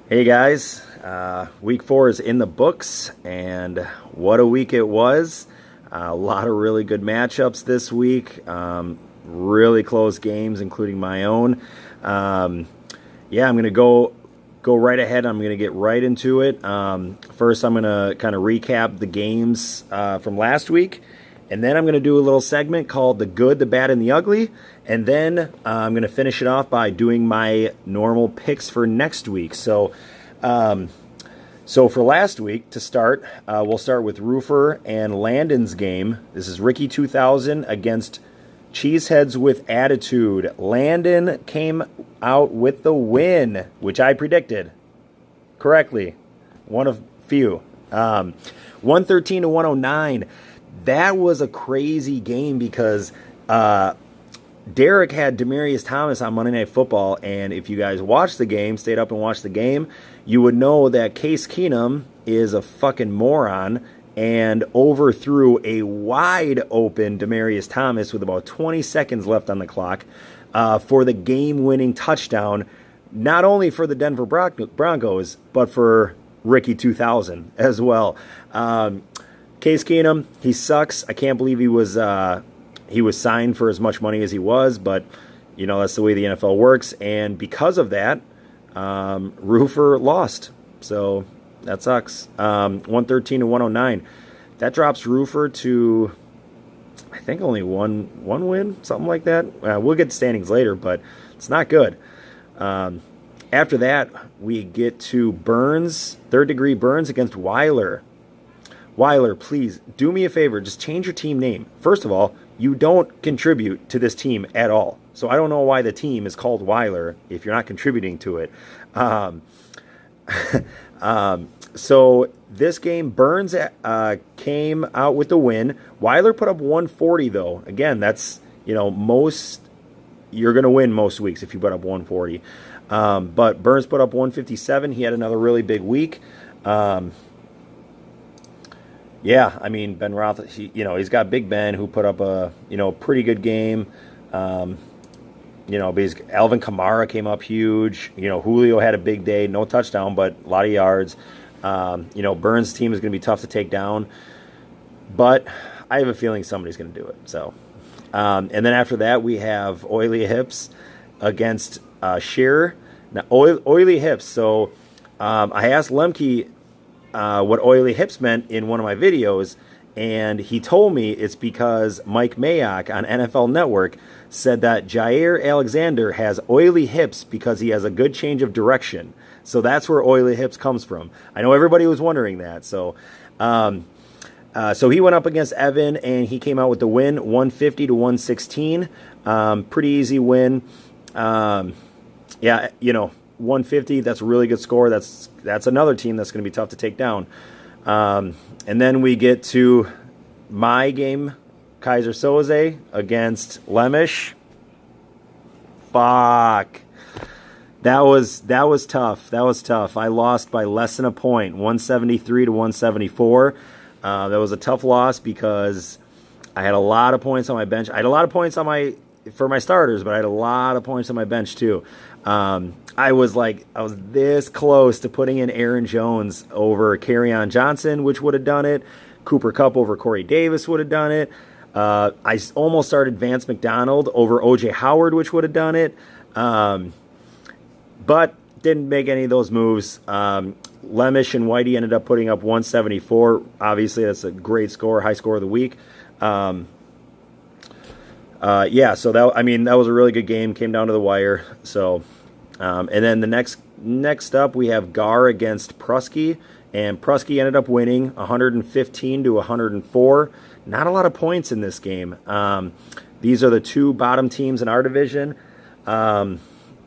Hey guys, week 4 is in the books, and what a week it was. A lot of really good matchups this week, really close games, including my own. Yeah, I'm going to go right ahead. I'm going to get right into it. First, I'm going to kind of recap the games from last week, and then I'm going to do a little segment called The Good, the Bad, and the Ugly. And then I'm going to finish it off by doing my normal picks for next week. So for last week, to start, we'll start with Roofer and Landon's game. This is Ricky 2000 against Cheeseheads with Attitude. Landon came out with the win, which I predicted correctly. One of few. 113 to 109. That was a crazy game because Derek had Demaryius Thomas on Monday Night Football, and if you guys watched the game, stayed up and watched the game, you would know that Case Keenum is a fucking moron and overthrew a wide open Demaryius Thomas with about 20 seconds left on the clock for the game-winning touchdown, not only for the Denver Broncos, but for Ricky 2000 as well. Case Keenum, he sucks. I can't believe he was signed for as much money as he was, but you know, that's the way the NFL works. And because of that, Roofer lost. So that sucks. 113 to 109. That drops Roofer to, I think, only one win, something like that. We'll get the standings later, but it's not good. After that, we get to Burns, third degree Burns against Weiler. Weiler, please do me a favor. Just change your team name. First of all, you don't contribute to this team at all. So I don't know why the team is called Weiler if you're not contributing to it. So this game, Burns came out with the win. Weiler put up 140, though. Again, that's, you're going to win most weeks if you put up 140. But Burns put up 157. He had another really big week. Yeah, I mean, Ben Roth, he's got Big Ben, who put up a, pretty good game. Basically, Alvin Kamara came up huge. Julio had a big day, no touchdown, but a lot of yards. Burns' team is going to be tough to take down, but I have a feeling somebody's going to do it. So, and then after that, we have Oily Hips against Shearer. Now, Oily Hips. So, I asked Lemke what Oily Hips meant in one of my videos, and he told me it's because Mike Mayock on NFL Network said that Jair Alexander has oily hips because he has a good change of direction. So that's where Oily Hips comes from. I know everybody was wondering that. So so he went up against Evan, and he came out with the win, 150 to 116. Pretty easy win. 150, that's a really good score. That's another team that's going to be tough to take down. And then we get to my game, Kaiser Soze against Lemish. Fuck. That was tough. That was tough. I lost by less than a point, 173 to 174. That was a tough loss because I had a lot of points on my bench. I had a lot of points for my starters, but I had a lot of points on my bench too. I was this close to putting in Aaron Jones over Kerryon Johnson, which would have done it. Cooper Kupp over Corey Davis would have done it. I almost started Vance McDonald over O.J. Howard, which would have done it. But didn't make any of those moves. Lemish and Whitey ended up putting up 174. Obviously, that's a great score, high score of the week. So that was a really good game. Came down to the wire. So, and then the next up, we have Gar against Prusky, and Prusky ended up winning 115 to 104. Not a lot of points in this game. These are the two bottom teams in our division.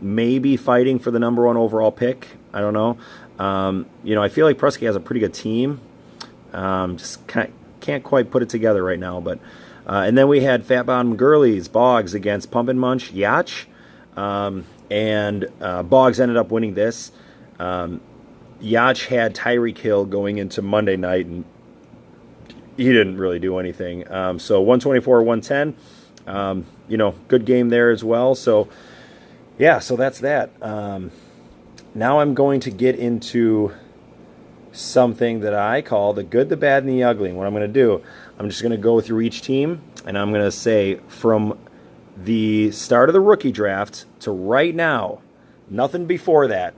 Maybe fighting for the number one overall pick. I don't know. I feel like Prusky has a pretty good team. Just can't quite put it together right now, but. And then we had Fat Bottom Girlies, Boggs against Pump and Munch, Yacht. And Boggs ended up winning this. Yacht had Tyreek Hill going into Monday night, and he didn't really do anything. So 124, 110. Good game there as well. So, yeah, so that's that. now I'm going to get into something that I call the good, the bad, and the ugly. And what I'm going to do, I'm just going to go through each team, and I'm going to say from the start of the rookie draft to right now, nothing before that,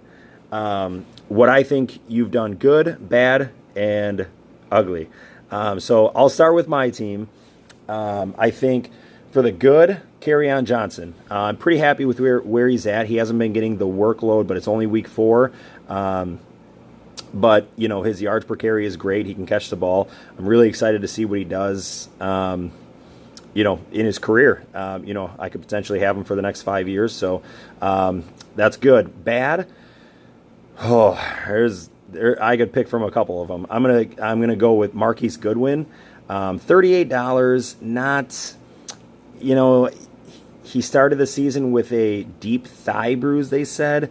what I think you've done good, bad, and ugly. So I'll start with my team. I think for the good, Kerryon Johnson. I'm pretty happy with where he's at. He hasn't been getting the workload, but it's only week 4. But, you know, his yards per carry is great. He can catch the ball. I'm really excited to see what he does, you know, in his career. You know, I could potentially have him for the next 5 years. So that's good. Bad. Oh, I could pick from a couple of them. I'm gonna go with Marquise Goodwin. $38. Not, you know, he started the season with a deep thigh bruise, they said.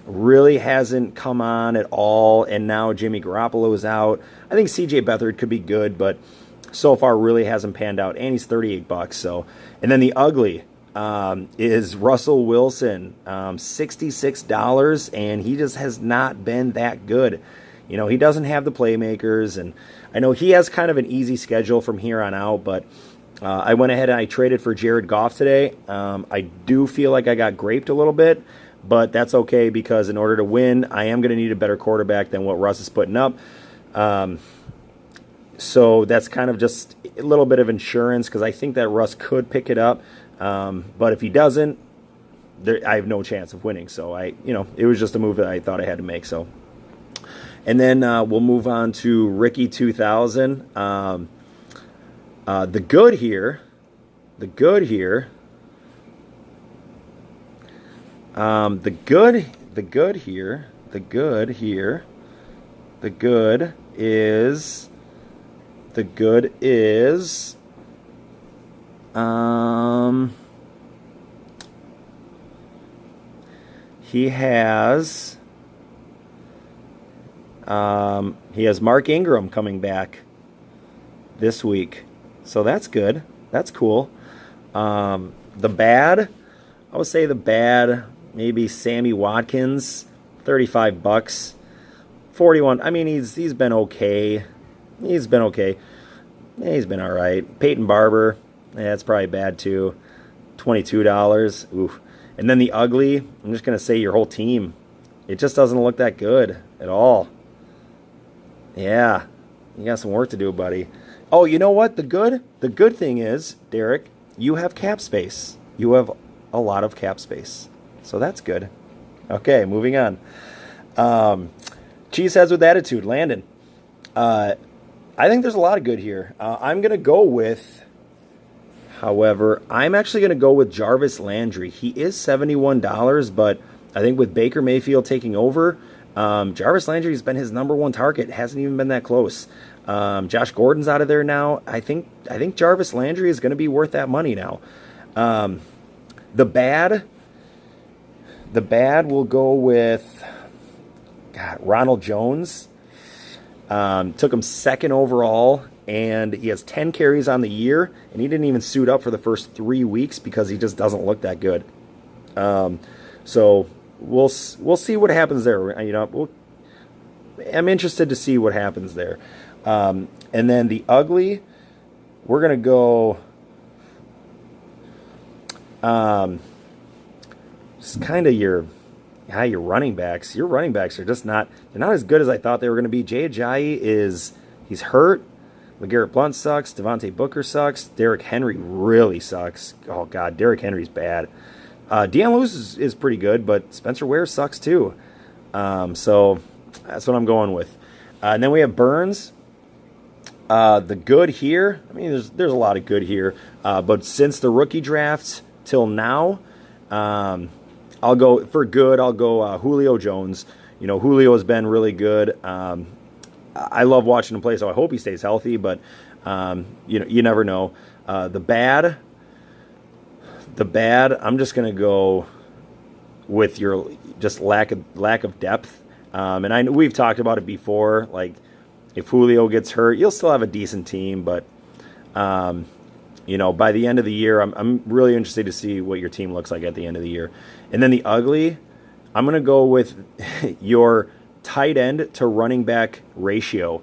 Really hasn't come on at all, and now Jimmy Garoppolo is out. I think C.J. Beathard could be good, but so far really hasn't panned out, and he's $38. So, and then the ugly is Russell Wilson, $66, and he just has not been that good. You know, he doesn't have the playmakers, and I know he has kind of an easy schedule from here on out, but I went ahead and I traded for Jared Goff today. I do feel like I got graped a little bit, but that's okay because in order to win, I am going to need a better quarterback than what Russ is putting up. So that's kind of just a little bit of insurance because I think that Russ could pick it up. But if he doesn't, I have no chance of winning. So it was just a move that I thought I had to make. So, and then we'll move on to Ricky 2000. The good here. The good here is he has Mark Ingram coming back this week. So that's good. That's cool. The bad, I would say the bad, maybe Sammy Watkins, $35, 41. I mean, he's been okay. He's been okay. Yeah, he's been all right. Peyton Barber, that's probably bad too. $22. Oof. And then the ugly, I'm just gonna say your whole team. It just doesn't look that good at all. Yeah, you got some work to do, buddy. Oh, you know what? The good thing is, Derek, you have cap space. You have a lot of cap space. So that's good. Okay, moving on. Cheeseheads with attitude, Landon. I think there's a lot of good here. I'm going to go with, however, I'm actually going to go with Jarvis Landry. He is $71, but I think with Baker Mayfield taking over, Jarvis Landry has been his number one target. Hasn't even been that close. Josh Gordon's out of there now. I think Jarvis Landry is going to be worth that money now. The bad will go with Ronald Jones. Took him second overall, and he has 10 carries on the year, and he didn't even suit up for the first 3 weeks because he just doesn't look that good. So we'll see what happens there. You know, I'm interested to see what happens there. And then the ugly, we're gonna go. Just kind of your running backs. Your running backs are just they're not as good as I thought they were going to be. Jay Ajayi he's hurt. LeGarrette Blount sucks. Devontae Booker sucks. Derrick Henry really sucks. Oh, God, Derrick Henry's bad. Deion Lewis is pretty good, but Spencer Ware sucks too. So that's what I'm going with. And then we have Burns. The good here, I mean, there's a lot of good here. But since the rookie draft till now, I'll go for good. I'll go Julio Jones. You know, Julio has been really good. I love watching him play, so I hope he stays healthy. But you never know. The bad. I'm just gonna go with your just lack of depth. And we've talked about it before. Like, if Julio gets hurt, you'll still have a decent team, but by the end of the year, I'm really interested to see what your team looks like at the end of the year. And then the ugly, I'm going to go with your tight end to running back ratio.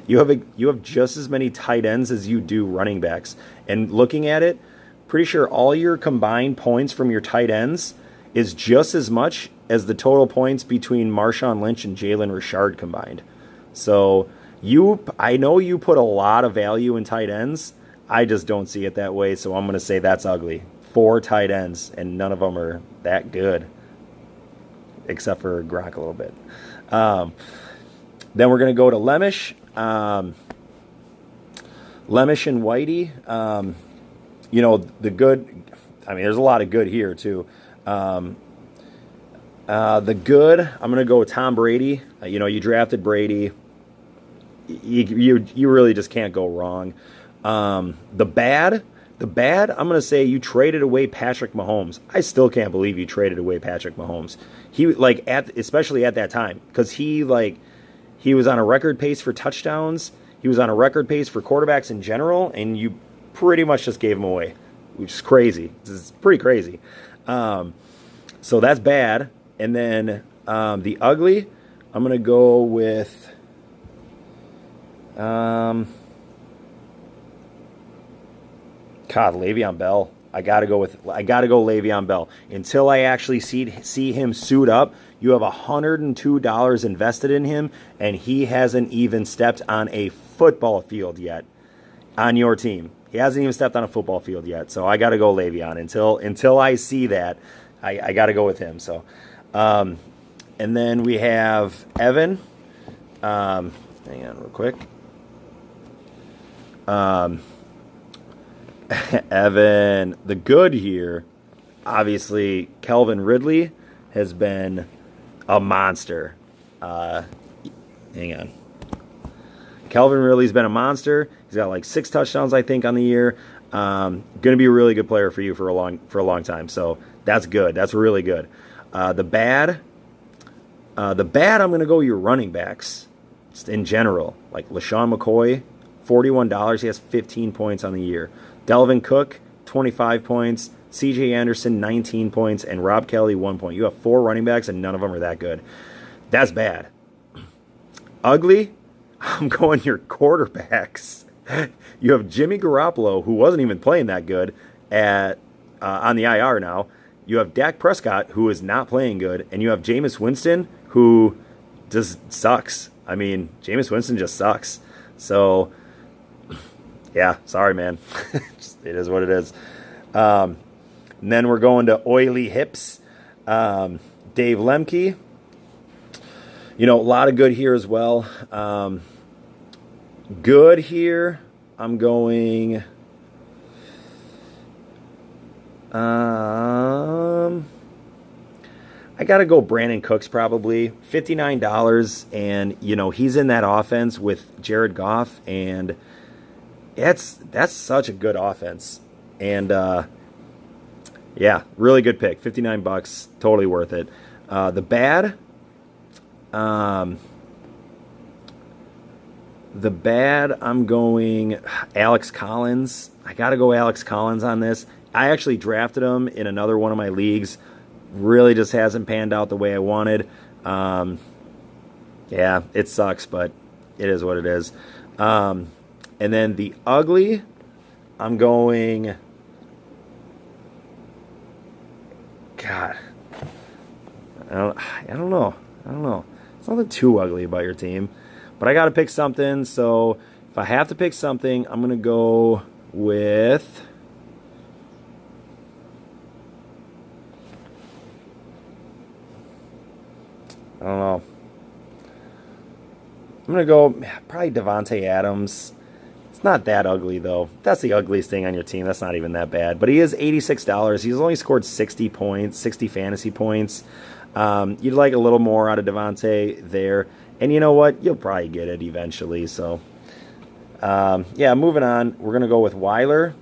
you have just as many tight ends as you do running backs. And looking at it, pretty sure all your combined points from your tight ends is just as much as the total points between Marshawn Lynch and Jalen Richard combined. So I know you put a lot of value in tight ends. I just don't see it that way, so I'm going to say that's ugly. 4 tight ends, and none of them are that good, except for Gronk a little bit. Then we're going to go to Lemish. Lemish and Whitey. The good, I mean, there's a lot of good here, too. The good, I'm going to go with Tom Brady. You drafted Brady. You really just can't go wrong. The bad, I'm going to say you traded away Patrick Mahomes. I still can't believe you traded away Patrick Mahomes. He, especially at that time, because he was on a record pace for touchdowns. He was on a record pace for quarterbacks in general, and you pretty much just gave him away, which is crazy. It's pretty crazy. So that's bad. And then the ugly, I'm going to go with Le'Veon Bell. I gotta go Le'Veon Bell. Until I actually see him suit up, you have $102 invested in him, and he hasn't even stepped on a football field yet on your team. He hasn't even stepped on a football field yet. So I gotta go Le'Veon. Until I see that, I gotta go with him. So and then we have Evan. Hang on real quick. Evan, the good here, obviously, Calvin Ridley has been a monster. Hang on. Calvin Ridley's been a monster. He's got like 6 touchdowns, I think, on the year. Going to be a really good player for you for a long time. So that's good. That's really good. The bad, I'm going to go your running backs just in general. Like LaShawn McCoy, $41. He has 15 points on the year. Delvin Cook, 25 points. C.J. Anderson, 19 points. And Rob Kelly, 1 point. You have 4 running backs, and none of them are that good. That's bad. Ugly, I'm going your quarterbacks. You have Jimmy Garoppolo, who wasn't even playing that good, on the IR now. You have Dak Prescott, who is not playing good. And you have Jameis Winston, who just sucks. I mean, Jameis Winston just sucks. So, yeah, sorry, man. It is what it is. And then we're going to Oily Hips. Dave Lemke. A lot of good here as well. Good here. I'm going... I got to go Brandon Cooks probably. $59, and, he's in that offense with Jared Goff, and that's such a good offense. And, yeah, really good pick. $59, totally worth it. The bad, I'm going Alex Collins. I got to go Alex Collins on this. I actually drafted him in another one of my leagues. Really just hasn't panned out the way I wanted. Yeah, it sucks, but it is what it is. And then the ugly, I'm going... God. I don't know. It's nothing too ugly about your team. But I got to pick something, so if I have to pick something, I'm going to go with... I don't know. I'm going to go probably Devontae Adams. It's not that ugly, though. That's the ugliest thing on your team. That's not even that bad. But he is $86. He's only scored 60 points, 60 fantasy points. You'd like a little more out of Devontae there. And you know what? You'll probably get it eventually. So, yeah, moving on. We're going to go with Weiler.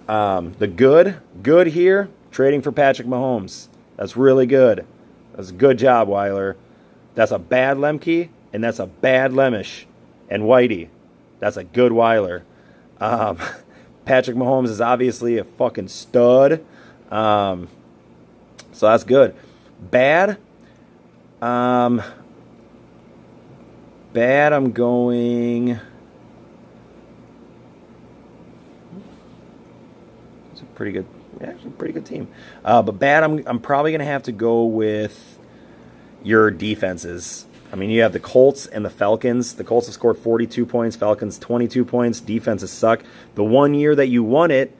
The good here, trading for Patrick Mahomes. That's really good. That's a good job, Weiler. That's a bad Lemke, and that's a bad Lemish. And Whitey, that's a good Weiler. Patrick Mahomes is obviously a fucking stud. So that's good. Bad. Bad, I'm going... It's a pretty good, actually pretty good team. But bad, I'm probably going to have to go with your defenses. I mean, you have the Colts and the Falcons. The Colts have scored 42 points, Falcons 22 points. Defenses suck. The one year that you won it,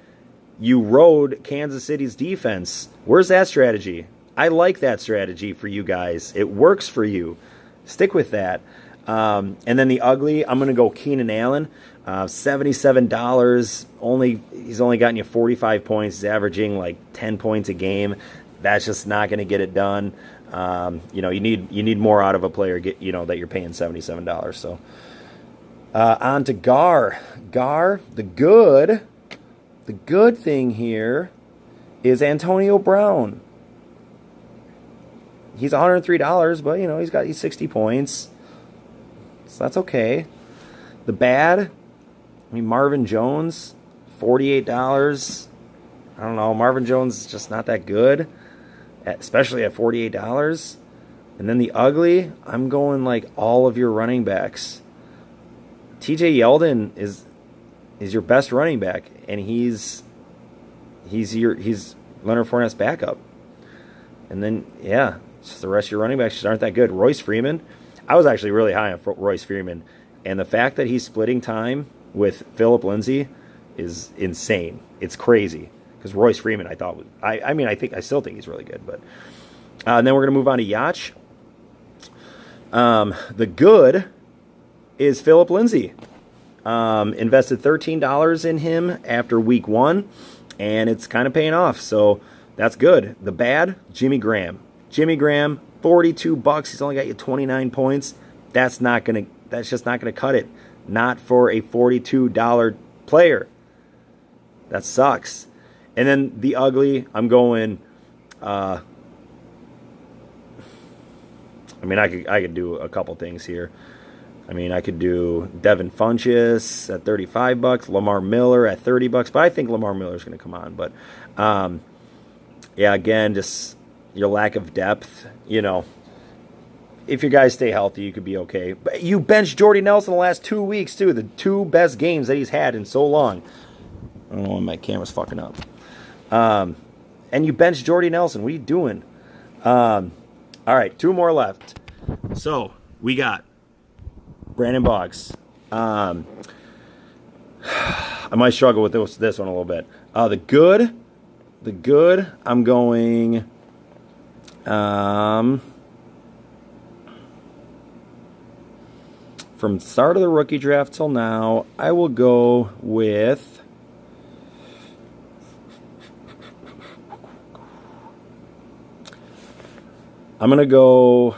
you rode Kansas City's defense. Where's that strategy? I like that strategy for you guys. It works for you. Stick with that. And then the ugly, I'm going to go Keenan Allen. $77. He's only gotten you 45 points. He's averaging like 10 points a game. That's just not going to get it done. You need more out of a player. That you're paying $77. So on to Gar. Gar, the good thing here is Antonio Brown. He's $103, but he's 60 points. So that's okay. The bad, Marvin Jones, $48. I don't know. Marvin Jones is just not that good, especially at $48. And then the ugly, I'm going like all of your running backs. TJ Yeldon is your best running back, and he's Leonard Fournette's backup. And then just the rest of your running backs just aren't that good. Royce Freeman, I was actually really high on Royce Freeman, and the fact that he's splitting time with Phillip Lindsay is insane. It's crazy because Royce Freeman, I thought, I still think he's really good. But and then we're gonna move on to Yacht. The good is Phillip Lindsay. Invested $13 in him after week 1, and it's kind of paying off. So that's good. The bad, Jimmy Graham. Jimmy Graham, $42. He's only got you 29 points. That's just not gonna cut it. Not for a $42 player. That sucks. And then the ugly, I'm going. I could do a couple things here. I could do Devin Funchess at $35, Lamar Miller at $30, but I think Lamar Miller is going to come on. But again, just your lack of depth. If your guys stay healthy, you could be okay. But you benched Jordy Nelson the last 2 weeks too, the 2 best games that he's had in so long. I don't know why my camera's fucking up. And you benched Jordy Nelson. What are you doing? All right, 2 more left. So we got Brandon Boggs. I might struggle with this one a little bit. The good. I'm going. From start of the rookie draft till now, I will go with. I'm gonna go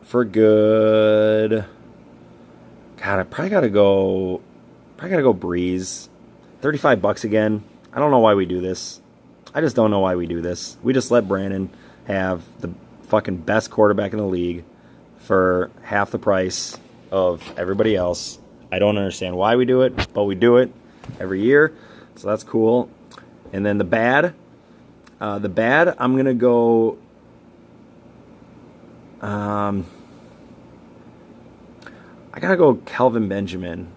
for good. God, I probably gotta go Breeze. $35 again. I don't know why we do this. I just don't know why we do this. We just let Brandon have the fucking best quarterback in the league for half the price of everybody else. I don't understand why we do it, but we do it every year, so that's cool. And then the bad, I'm gonna go. I gotta go Kelvin Benjamin.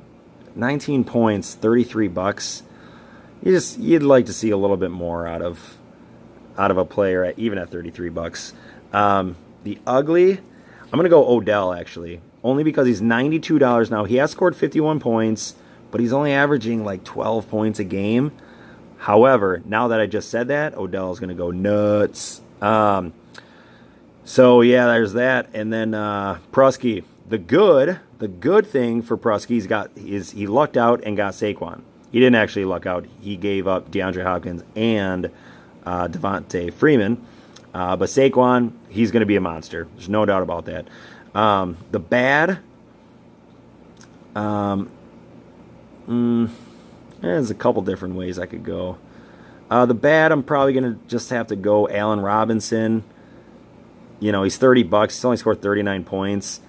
19 points, $33. You'd like to see a little bit more out of a player even at $33. The ugly, I'm gonna go Odell actually, only because he's $92 now. He has scored 51 points, but he's only averaging like 12 points a game. However, now that I just said that, Odell is gonna go nuts. So yeah, there's that. And then Prusky, the good thing for Prusky is he lucked out and got Saquon. He didn't actually luck out. He gave up DeAndre Hopkins and Devontae Freeman. But Saquon, he's going to be a monster. There's no doubt about that. The bad, there's a couple different ways I could go. The bad, I'm probably going to just have to go Allen Robinson. He's $30. He's only scored 39 points.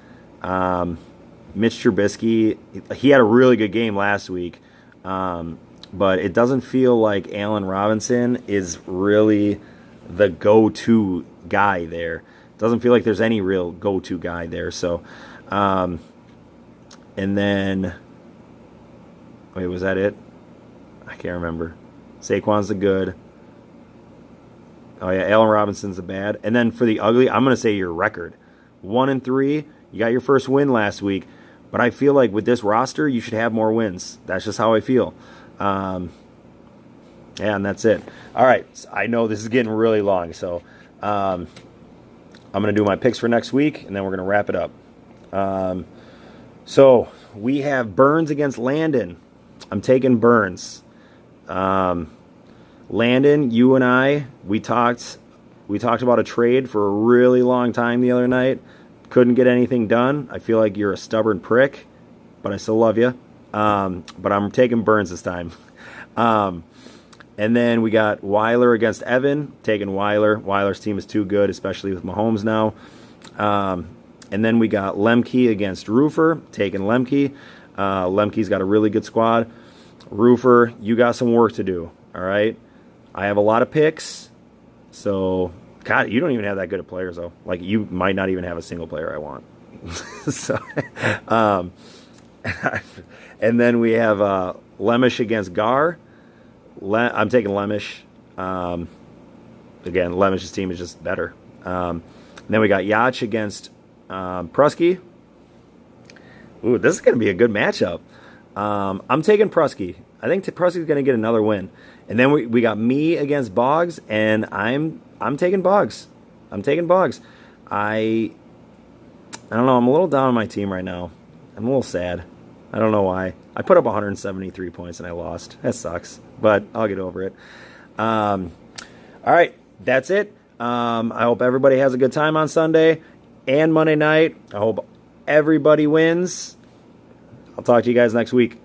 Mitch Trubisky, he had a really good game last week. But it doesn't feel like Allen Robinson is really the go-to guy there. Doesn't feel like there's any real go-to guy there. So, and then, wait, was that it? I can't remember. Saquon's the good. Oh yeah, Allen Robinson's the bad. And then for the ugly, I'm gonna say your record, 1-3. You got your first win last week, but I feel like with this roster, you should have more wins. That's just how I feel. Yeah, and that's it. All right, I know this is getting really long, so I'm gonna do my picks for next week, and then we're gonna wrap it up. So we have Burns against Landon. I'm taking Burns. Landon, you and I, we talked about a trade for a really long time the other night. Couldn't get anything done. I feel like you're a stubborn prick, but I still love you. But I'm taking Burns this time. And then we got Weiler against Evan. Taking Weiler. Weiler's team is too good, especially with Mahomes now. And then we got Lemke against Roofer. Taking Lemke. Lemke's got a really good squad. Roofer, you got some work to do. All right. I have a lot of picks, so God, you don't even have that good of players though. Like you might not even have a single player I want. So, and then we have Lemish against Gar. I'm taking Lemish. Again, Lemish's team is just better. Then we got Yacht against Prusky. Ooh, this is going to be a good matchup. I'm taking Prusky. I think Prusky's going to get another win. And then we got me against Boggs, and I'm taking Boggs. I'm taking Boggs. I don't know. I'm a little down on my team right now. I'm a little sad. I don't know why. I put up 173 points and I lost. That sucks, but I'll get over it. All right, that's it. I hope everybody has a good time on Sunday and Monday night. I hope everybody wins. I'll talk to you guys next week.